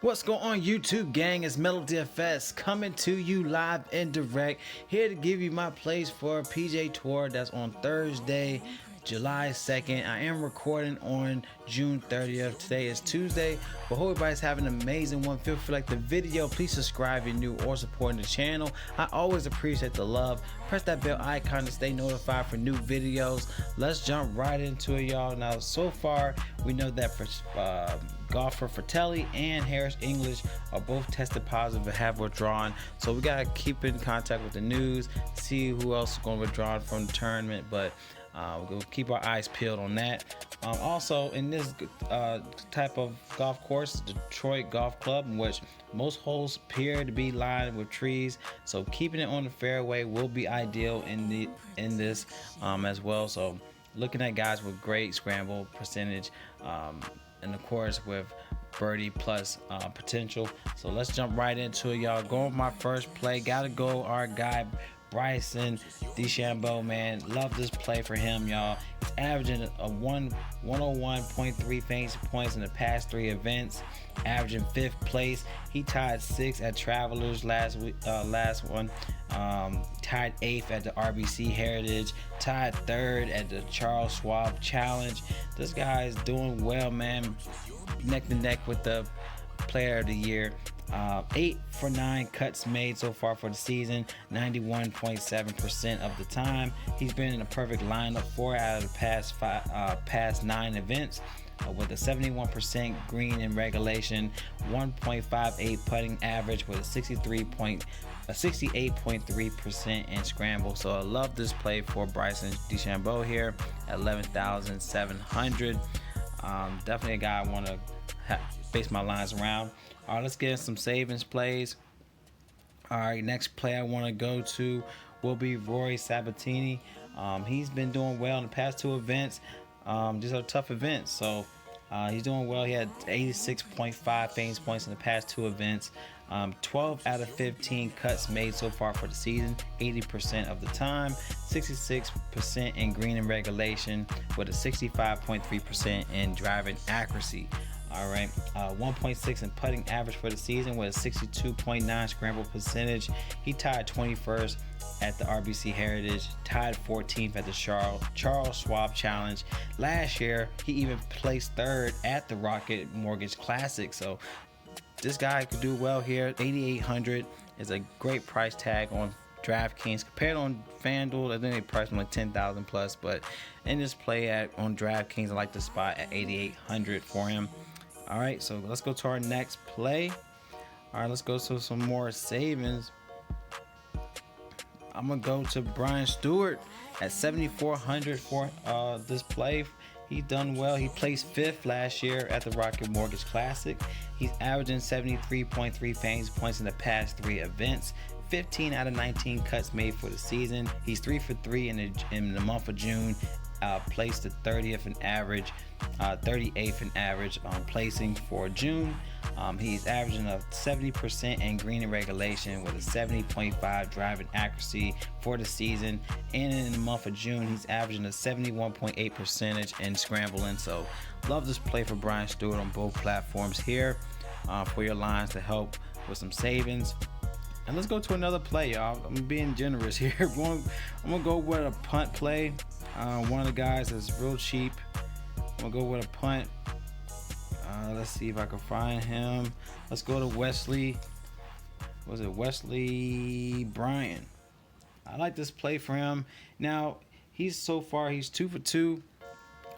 What's going on, YouTube gang? It's Mellow DFS coming to you live and direct, here to give you my plays for PGA Tour that's on Thursday, July 2nd. I am recording on June 30th. Today is Tuesday, but hope everybody's having an amazing one. Feel free to like the video, please subscribe if you're new or supporting the channel. I always appreciate the love. Press that bell icon to stay notified for new videos. Let's jump right into it, y'all. Now, so far we know that for golfer Fratelli and Harris English are both tested positive and have withdrawn, so we gotta keep in contact with the news, see who else is going to withdraw from the tournament, but we'll keep our eyes peeled on that. Also, in this type of golf course, Detroit Golf Club, in which most holes appear to be lined with trees, so keeping it on the fairway will be ideal in this as well. So looking at guys with great scramble percentage, and of course with birdie plus potential. So let's jump right into it, y'all. Going with my first play, gotta go our guy Bryson DeChambeau, man. Love this play for him, y'all. He's averaging a 101.3 fantasy points in the past 3 events, averaging 5th place. He tied 6th at Travelers last one, tied 8th at the RBC Heritage, tied 3rd at the Charles Schwab Challenge. This guy is doing well, man. Neck to neck with the Player of the Year. 8 for 9 cuts made so far for the season, 91.7% of the time. He's been in a perfect lineup 4 out of the past 9 events, with a 71% green in regulation, 1.58 putting average, with a 68.3% in scramble. So I love this play for Bryson DeChambeau here at 11,700. Definitely a guy I want to base my lines around. All right, let's get some savings plays. All right, next play I want to go to will be Rory Sabatini. He's been doing well in the past 2 events. These are tough events, so he's doing well. He had 86.5 fantasy points in the past 2 events. 12 out of 15 cuts made so far for the season, 80% of the time, 66% in green and regulation, with a 65.3% in driving accuracy. All right, 1.6 in putting average for the season, with a 62.9 scramble percentage. He tied 21st at the RBC Heritage, tied 14th at the Charles Schwab Challenge. Last year, he even placed 3rd at the Rocket Mortgage Classic. So this guy could do well here. 8,800 is a great price tag on DraftKings. Compared on FanDuel, I think they priced him like 10,000 plus, but in this play on DraftKings, I like the spot at 8,800 for him. All right, so let's go to our next play. All right, let's go to some more savings. I'm gonna go to Brian Stewart at 7,400 for this play. He's done well. He placed 5th last year at the Rocket Mortgage Classic. He's averaging 73.3 fantasy points in the past 3 events, 15 out of 19 cuts made for the season. He's 3 for 3 in the month of June. Placed the 30th in average, 38th in average placing for June. He's averaging a 70% in green and regulation, with a 70.5 driving accuracy for the season. And in the month of June, he's averaging a 71.8% in scrambling. So love this play for Brian Stewart on both platforms here for your lines to help with some savings. And let's go to another play, y'all. I'm being generous here. I'm gonna go with a punt play. One of the guys that's real cheap. I'm gonna go with a punt. Let's see if I can find him. Let's go to Wesley. Was it Wesley Bryan? I like this play for him. Now he's 2 for 2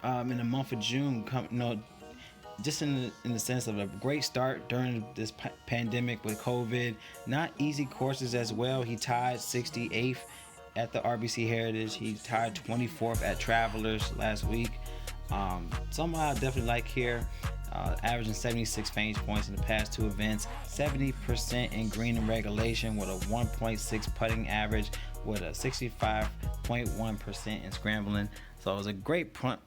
in the month of June. Just in the sense of a great start during this pandemic with COVID. Not easy courses as well. He tied 68th at the RBC Heritage. He tied 24th at Travelers last week. Somehow I definitely like here. Averaging 76 fantasy points in the past 2 events, 70% in green and regulation, with a 1.6 putting average, with a 65.1% in scrambling. So it was a great punt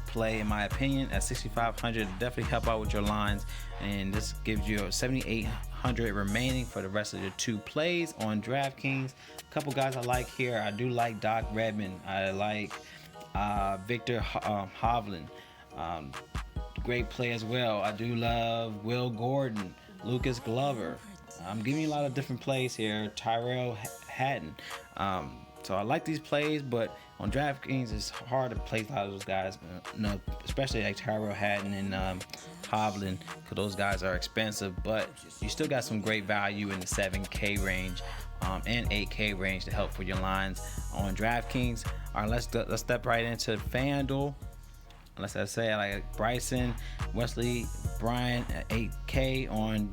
play in my opinion at 6,500. Definitely help out with your lines, and this gives you a 7,800 remaining for the rest of the 2 plays on DraftKings. A couple guys I like here. I do like Doc Redman. I like Victor Hovland. great play as well. I do love Will Gordon, Lucas Glover. I'm giving you a lot of different plays here. Tyrell Hatton. So I like these plays, but on DraftKings it's hard to place a lot of those guys, especially like Tyrell Hatton and Hovland, because those guys are expensive. But you still got some great value in the 7K range and 8K range to help for your lines on DraftKings. All right, let's step right into FanDuel. Let's say I like Bryson, Wesley Bryan at 8K on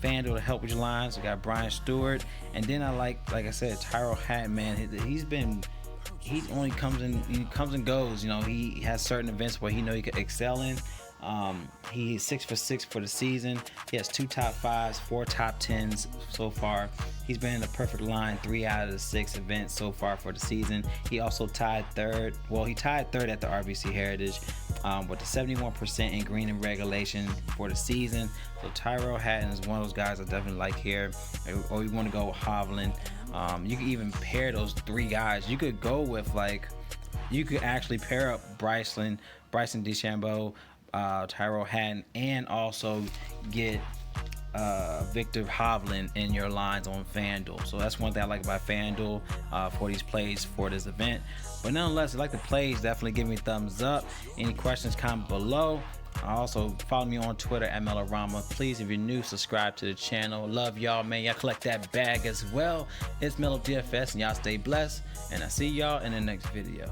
FanDuel to help with your lines. We got Brian Stewart, and then I like I said, Tyrell Hatton. Man, he only comes and goes. You know, he has certain events where he could excel in. He's 6 for 6 for the season. He has 2 top 5s, 4 top 10s so far. He's been in the perfect line 3 out of the 6 events so far for the season. He also tied third. Well, he tied third at the RBC Heritage with the 71% in green and regulation for the season. So Tyrell Hatton is one of those guys I definitely like here. Or you want to go with Hovland. You can even pair those 3 guys. You could go with you could actually pair up Bryson DeChambeau, Tyrell Hatton, and also get Victor Hovland in your lines on FanDuel. So that's one thing I like about FanDuel for these plays for this event. But nonetheless, if you like the plays, definitely give me a thumbs up. Any questions, comment below. Also follow me on Twitter at Melorama. Please, if you're new, subscribe to the channel. Love y'all, man. Y'all collect that bag as well. It's Melo DFS, and y'all stay blessed. And I see y'all in the next video.